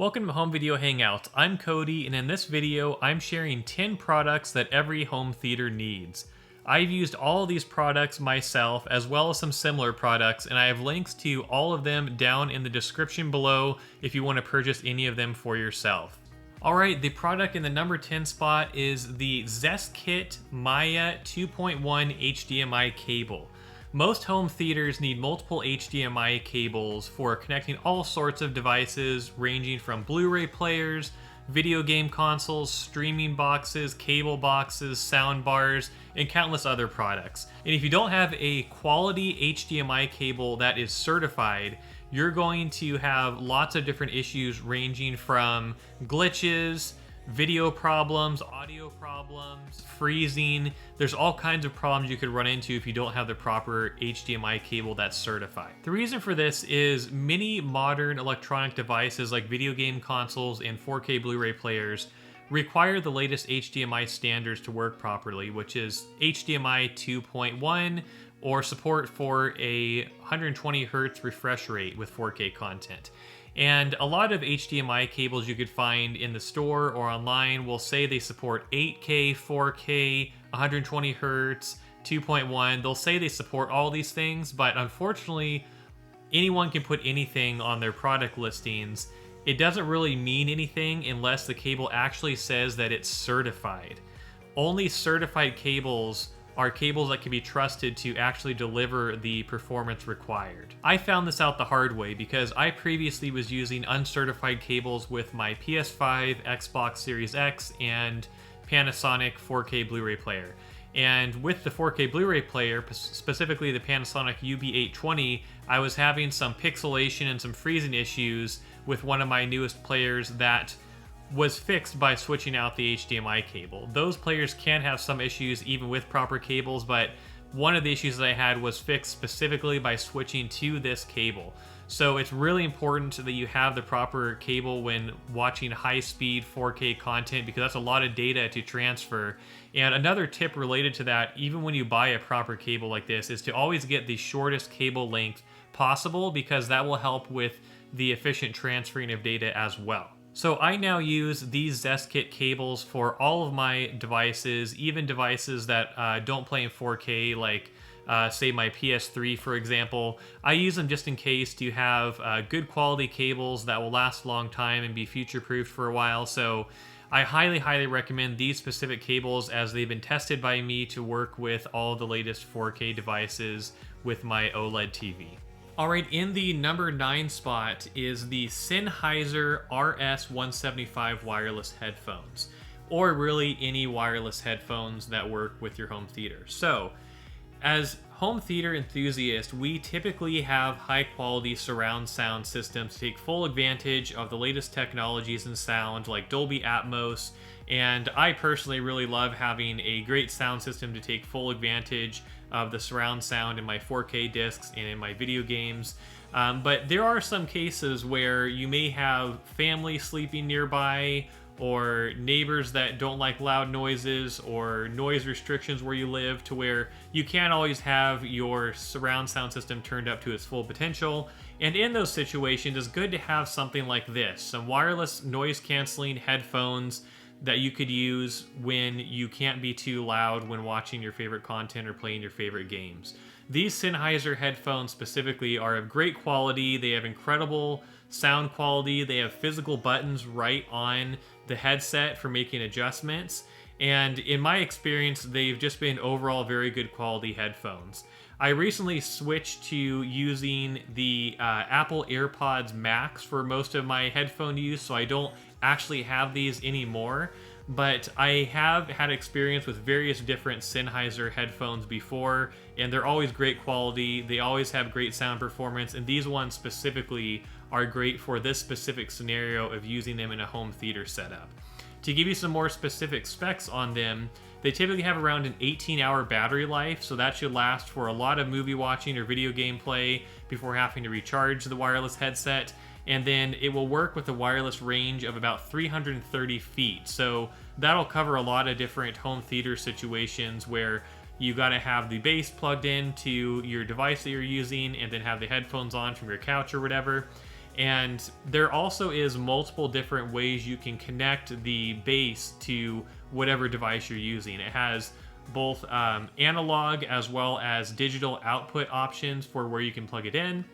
Welcome to Home Video Hangouts. I'm Cody, and in this video, I'm sharing 10 products that every home theater needs. I've used all of these products myself, as well as some similar products, and I have links to all of them down in the description below if you want to purchase any of them for yourself. Alright, the product in the number 10 spot is the ZestKit Maya 2.1 HDMI cable. Most home theaters need multiple HDMI cables for connecting all sorts of devices, ranging from Blu-ray players, video game consoles, streaming boxes, cable boxes, sound bars, and countless other products. And if you don't have a quality HDMI cable that is certified, you're going to have lots of different issues ranging from glitches, video problems, audio problems, freezing. There's all kinds of problems you could run into if you don't have the proper HDMI cable that's certified. The reason for this is many modern electronic devices like video game consoles and 4K Blu-ray players require the latest HDMI standards to work properly, which is HDMI 2.1 or support for a 120 Hz refresh rate with 4K content. And a lot of HDMI cables you could find in the store or online will say they support 8K, 4K, 120 Hz, 2.1. They'll say they support all these things, but unfortunately, anyone can put anything on their product listings. It doesn't really mean anything unless the cable actually says that it's certified. Only certified cables are cables that can be trusted to actually deliver the performance required. I found this out the hard way because I previously was using uncertified cables with my PS5, Xbox Series X, and Panasonic 4K Blu-ray player. And with the 4K Blu-ray player, specifically the Panasonic UB820, I was having some pixelation and some freezing issues with one of my newest players that was fixed by switching out the HDMI cable. Those players can have some issues even with proper cables, but one of the issues that I had was fixed specifically by switching to this cable. So it's really important that you have the proper cable when watching high-speed 4K content, because that's a lot of data to transfer. And another tip related to that, even when you buy a proper cable like this, is to always get the shortest cable length possible, because that will help with the efficient transferring of data as well. So I now use these ZestKit cables for all of my devices, even devices that don't play in 4K, like say my PS3 for example. I use them just in case to have good quality cables that will last a long time and be future-proofed for a while. So I highly recommend these specific cables, as they've been tested by me to work with all the latest 4K devices with my OLED TV. Alright, in the number 9 spot is the Sennheiser RS175 wireless headphones, or really any wireless headphones that work with your home theater. So, as home theater enthusiasts, we typically have high quality surround sound systems to take full advantage of the latest technologies in sound like Dolby Atmos, and I personally really love having a great sound system to take full advantage of the surround sound in my 4K discs and in my video games. But there are some cases where you may have family sleeping nearby, or neighbors that don't like loud noises, or noise restrictions where you live, to where you can't always have your surround sound system turned up to its full potential. And in those situations, it's good to have something like this, some wireless noise canceling headphones that you could use when you can't be too loud when watching your favorite content or playing your favorite games. These Sennheiser headphones specifically are of great quality. They have incredible sound quality. They have physical buttons right on the headset for making adjustments. And in my experience, they've just been overall very good quality headphones. I recently switched to using the Apple AirPods Max for most of my headphone use, so I don't actually have these anymore. But I have had experience with various different Sennheiser headphones before, and they're always great quality. They always have great sound performance, and these ones specifically are great for this specific scenario of using them in a home theater setup. To give you some more specific specs on them, they typically have around an 18-hour battery life, so that should last for a lot of movie watching or video game play before having to recharge the wireless headset. And then it will work with a wireless range of about 330 feet. So that'll cover a lot of different home theater situations where you got to have the base plugged in to your device that you're using and then have the headphones on from your couch or whatever. And there also is multiple different ways you can connect the base to whatever device you're using. It has both analog as well as digital output options for where you can plug it in.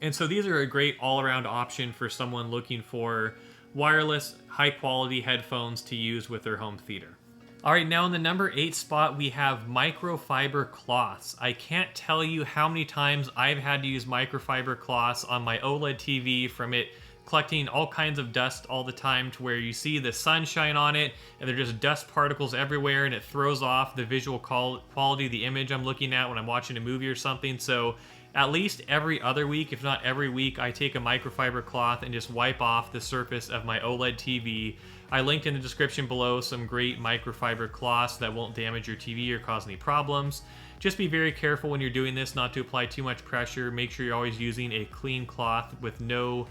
And so these are a great all-around option for someone looking for wireless, high-quality headphones to use with their home theater. All right, now in the number 8 spot, we have microfiber cloths. I can't tell you how many times I've had to use microfiber cloths on my OLED TV from it collecting all kinds of dust all the time, to where you see the sunshine on it and they're just dust particles everywhere, and it throws off the visual quality of the image I'm looking at when I'm watching a movie or something. So at least every other week, if not every week, I take a microfiber cloth and just wipe off the surface of my OLED TV. I linked in the description below some great microfiber cloths that won't damage your TV or cause any problems. Just be very careful when you're doing this not to apply too much pressure. Make sure you're always using a clean cloth with no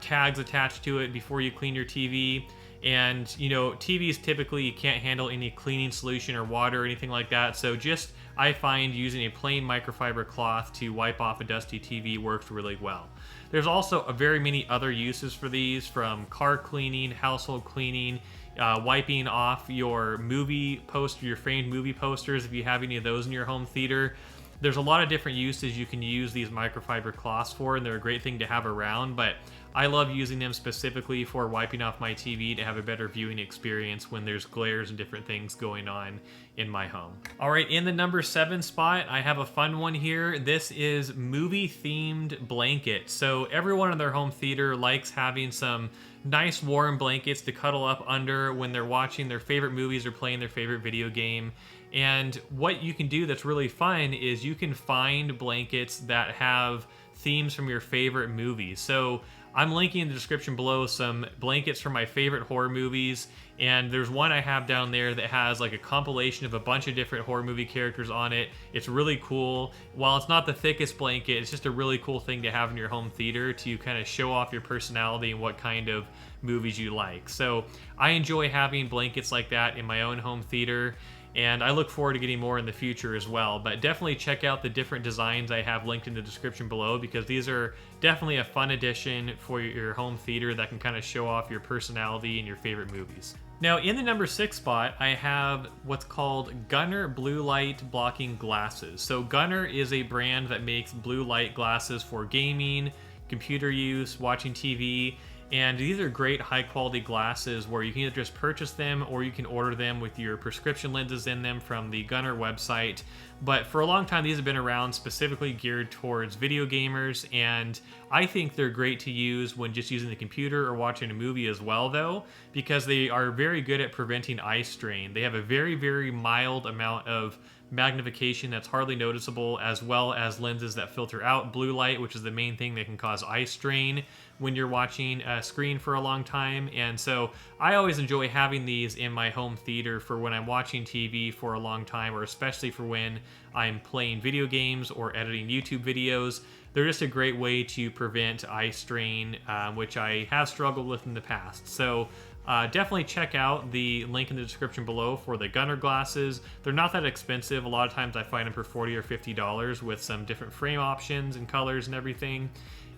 tags attached to it before you clean your TV. And, you know, TVs typically you can't handle any cleaning solution or water or anything like that. So just, I find using a plain microfiber cloth to wipe off a dusty TV works really well. There's also very many other uses for these, from car cleaning, household cleaning, wiping off your movie poster, your framed movie posters if you have any of those in your home theater. There's a lot of different uses you can use these microfiber cloths for, and they're a great thing to have around, but I love using them specifically for wiping off my TV to have a better viewing experience when there's glares and different things going on in my home. All right, in the number 7 spot, I have a fun one here. This is movie-themed blankets. So everyone in their home theater likes having some nice warm blankets to cuddle up under when they're watching their favorite movies or playing their favorite video game. And what you can do that's really fun is you can find blankets that have themes from your favorite movies. So I'm linking in the description below some blankets from my favorite horror movies, and there's one I have down there that has like a compilation of a bunch of different horror movie characters on it. It's really cool. While it's not the thickest blanket, it's just a really cool thing to have in your home theater to kind of show off your personality and what kind of movies you like. So I enjoy having blankets like that in my own home theater, and I look forward to getting more in the future as well. But definitely check out the different designs I have linked in the description below, because these are definitely a fun addition for your home theater that can kind of show off your personality and your favorite movies. Now, in the number 6 spot, I have what's called Gunnar blue light blocking glasses. So Gunnar is a brand that makes blue light glasses for gaming, computer use, watching TV. And these are great high quality glasses where you can either just purchase them or you can order them with your prescription lenses in them from the Gunnar website. But for a long time, these have been around specifically geared towards video gamers, and I think they're great to use when just using the computer or watching a movie as well, though, because they are very good at preventing eye strain. They have a very, very mild amount of magnification that's hardly noticeable, as well as lenses that filter out blue light, which is the main thing that can cause eye strain when you're watching a screen for a long time. And so I always enjoy having these in my home theater for when I'm watching TV for a long time, or especially for when I'm playing video games or editing YouTube videos. They're just a great way to prevent eye strain, which I have struggled with in the past. So definitely check out the link in the description below for the Gunnar glasses. They're not that expensive. A lot of times I find them for $40 or $50 with some different frame options and colors and everything.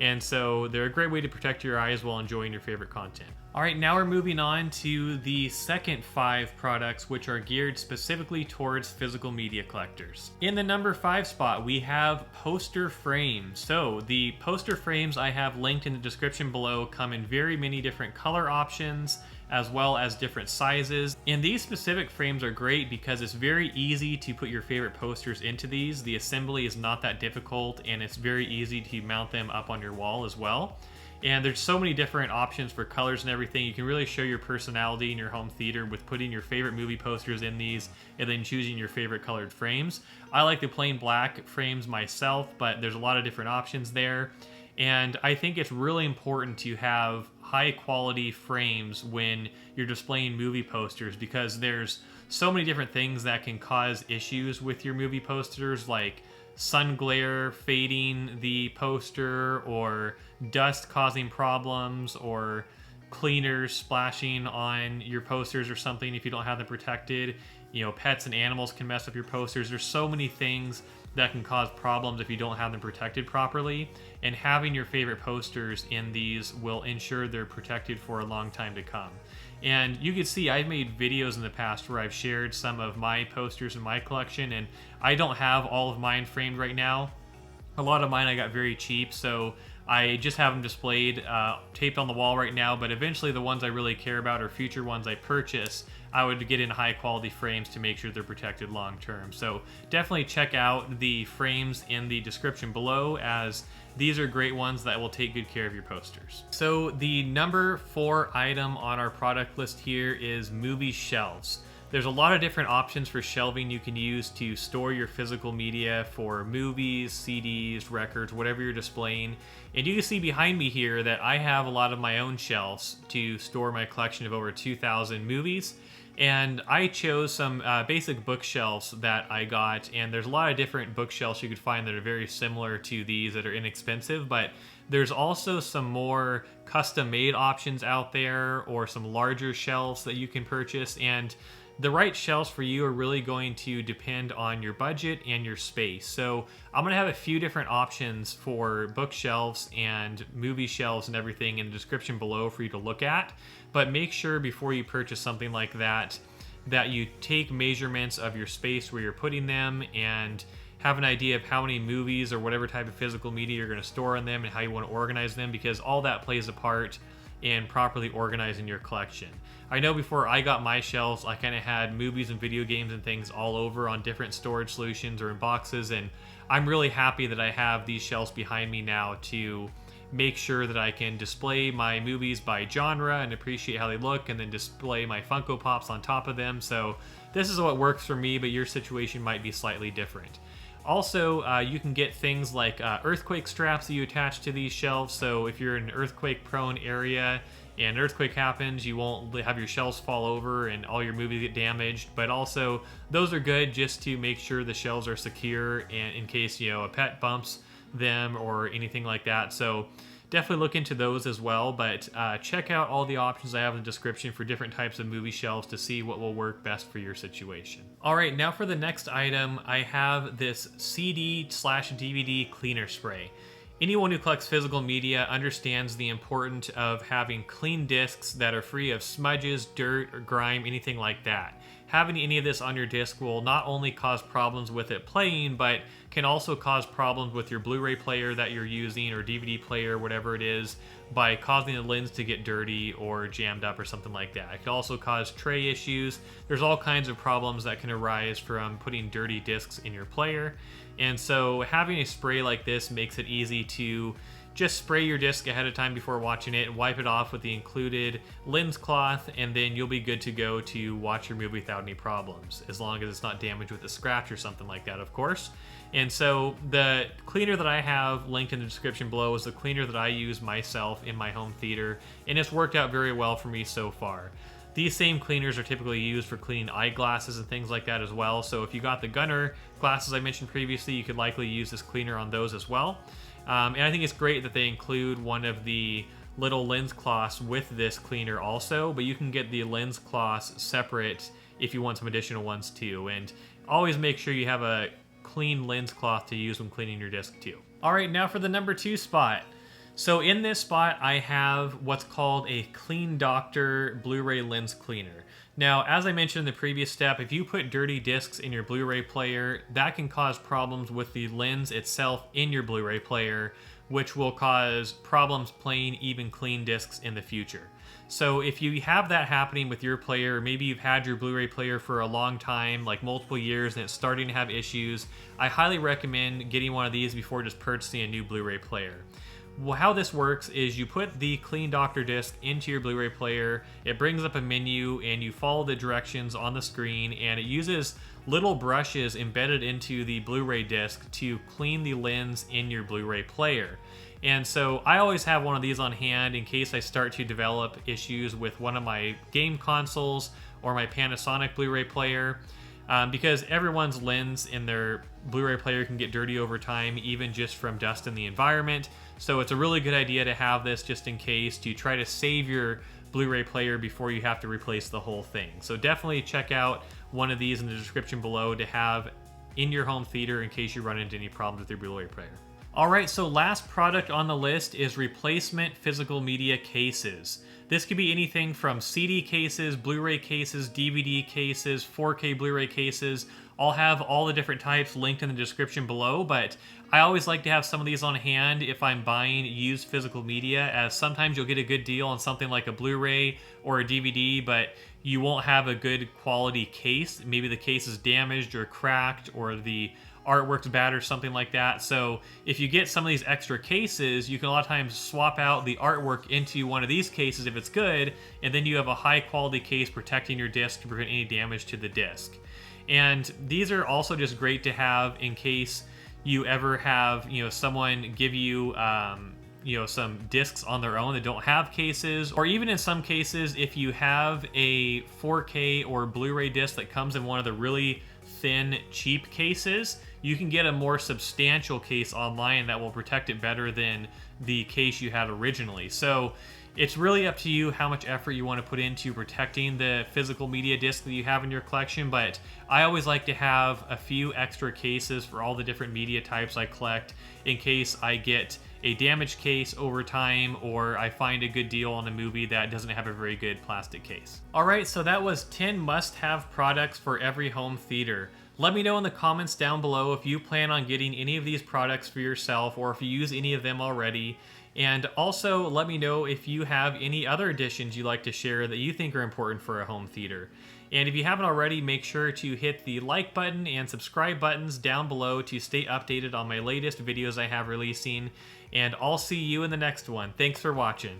And so they're a great way to protect your eyes while enjoying your favorite content. All right, now we're moving on to the second 5 products, which are geared specifically towards physical media collectors. In the number 5 spot, we have poster frames. So the poster frames I have linked in the description below come in very many different color options, as well as different sizes. And these specific frames are great because it's very easy to put your favorite posters into these. The assembly is not that difficult, and it's very easy to mount them up on your wall as well. And there's so many different options for colors and everything. You can really show your personality in your home theater with putting your favorite movie posters in these and then choosing your favorite colored frames. I like the plain black frames myself, but there's a lot of different options there. And I think it's really important to have high quality frames when you're displaying movie posters, because there's so many different things that can cause issues with your movie posters, like sun glare fading the poster, or dust causing problems, or cleaners splashing on your posters or something if you don't have them protected. You know, pets and animals can mess up your posters. There's so many things that can cause problems if you don't have them protected properly. And having your favorite posters in these will ensure they're protected for a long time to come. And you can see I've made videos in the past where I've shared some of my posters in my collection, and I don't have all of mine framed right now. A lot of mine I got very cheap, so I just have them displayed, taped on the wall right now, but eventually the ones I really care about or future ones I purchase, I would get in high quality frames to make sure they're protected long term. So definitely check out the frames in the description below, as these are great ones that will take good care of your posters. So the number 4 item on our product list here is movie shelves. There's a lot of different options for shelving you can use to store your physical media for movies, CDs, records, whatever you're displaying. And you can see behind me here that I have a lot of my own shelves to store my collection of over 2,000 movies. And I chose some basic bookshelves that I got, and there's a lot of different bookshelves you could find that are very similar to these that are inexpensive, but there's also some more custom-made options out there, or some larger shelves that you can purchase, and the right shelves for you are really going to depend on your budget and your space. So I'm gonna have a few different options for bookshelves and movie shelves and everything in the description below for you to look at. But make sure before you purchase something like that, that you take measurements of your space where you're putting them, and have an idea of how many movies or whatever type of physical media you're gonna store in them and how you wanna organize them, because all that plays a part in properly organizing your collection. I know before I got my shelves, I kind of had movies and video games and things all over on different storage solutions or in boxes, and I'm really happy that I have these shelves behind me now to make sure that I can display my movies by genre and appreciate how they look, and then display my Funko Pops on top of them. So this is what works for me, but your situation might be slightly different. Also, you can get things like earthquake straps that you attach to these shelves. So if you're in an earthquake-prone area and an earthquake happens, you won't have your shelves fall over and all your movies get damaged. But also, those are good just to make sure the shelves are secure, and in case, you know, a pet bumps them or anything like that. So definitely look into those as well, but check out all the options I have in the description for different types of movie shelves to see what will work best for your situation. All right, now for the next item, I have this CD/DVD cleaner spray. Anyone who collects physical media understands the importance of having clean discs that are free of smudges, dirt, or grime, anything like that. Having any of this on your disc will not only cause problems with it playing, but can also cause problems with your Blu-ray player that you're using, or DVD player, whatever it is, by causing the lens to get dirty or jammed up or something like that. It can also cause tray issues. There's all kinds of problems that can arise from putting dirty discs in your player. And so having a spray like this makes it easy to just spray your disc ahead of time before watching it, wipe it off with the included lens cloth, and then you'll be good to go to watch your movie without any problems, as long as it's not damaged with a scratch or something like that, of course. And so the cleaner that I have linked in the description below is the cleaner that I use myself in my home theater, and it's worked out very well for me so far. These same cleaners are typically used for cleaning eyeglasses and things like that as well. So if you got the Gunner glasses I mentioned previously, you could likely use this cleaner on those as well. And I think it's great that they include one of the little lens cloths with this cleaner also, but you can get the lens cloths separate if you want some additional ones too. And always make sure you have a clean lens cloth to use when cleaning your disc too. All right, now for the number 2 spot. So in this spot, I have what's called a Clean Doctor Blu-ray lens cleaner. Now, as I mentioned in the previous step, if you put dirty discs in your Blu-ray player, that can cause problems with the lens itself in your Blu-ray player, which will cause problems playing even clean discs in the future. So if you have that happening with your player, maybe you've had your Blu-ray player for a long time, like multiple years, and it's starting to have issues, I highly recommend getting one of these before just purchasing a new Blu-ray player. Well, how this works is you put the Clean Doctor disc into your Blu-ray player, it brings up a menu, and you follow the directions on the screen, and it uses little brushes embedded into the Blu-ray disc to clean the lens in your Blu-ray player. And so I always have one of these on hand in case I start to develop issues with one of my game consoles or my Panasonic Blu-ray player. Because everyone's lens in their Blu-ray player can get dirty over time, even just from dust in the environment. So it's a really good idea to have this just in case, to try to save your Blu-ray player before you have to replace the whole thing. So definitely check out one of these in the description below to have in your home theater in case you run into any problems with your Blu-ray player. Alright, so last product on the list is replacement physical media cases. This could be anything from CD cases, Blu-ray cases, DVD cases, 4K Blu-ray cases. I'll have all the different types linked in the description below, but I always like to have some of these on hand if I'm buying used physical media, as sometimes you'll get a good deal on something like a Blu-ray or a DVD, but you won't have a good quality case. Maybe the case is damaged or cracked, or the artwork's bad or something like that. So if you get some of these extra cases, you can a lot of times swap out the artwork into one of these cases if it's good, and then you have a high quality case protecting your disc to prevent any damage to the disc. And these are also just great to have in case you ever have, someone give you some discs on their own that don't have cases, or even in some cases, if you have a 4K or Blu-ray disc that comes in one of the really thin, cheap cases, you can get a more substantial case online that will protect it better than the case you had originally. So it's really up to you how much effort you want to put into protecting the physical media disc that you have in your collection, but I always like to have a few extra cases for all the different media types I collect in case I get a damaged case over time, or I find a good deal on a movie that doesn't have a very good plastic case. Alright, so that was 10 must-have products for every home theater. Let me know in the comments down below if you plan on getting any of these products for yourself, or if you use any of them already. And also let me know if you have any other additions you'd like to share that you think are important for a home theater. And if you haven't already, make sure to hit the like button and subscribe buttons down below to stay updated on my latest videos I have releasing. And I'll see you in the next one. Thanks for watching.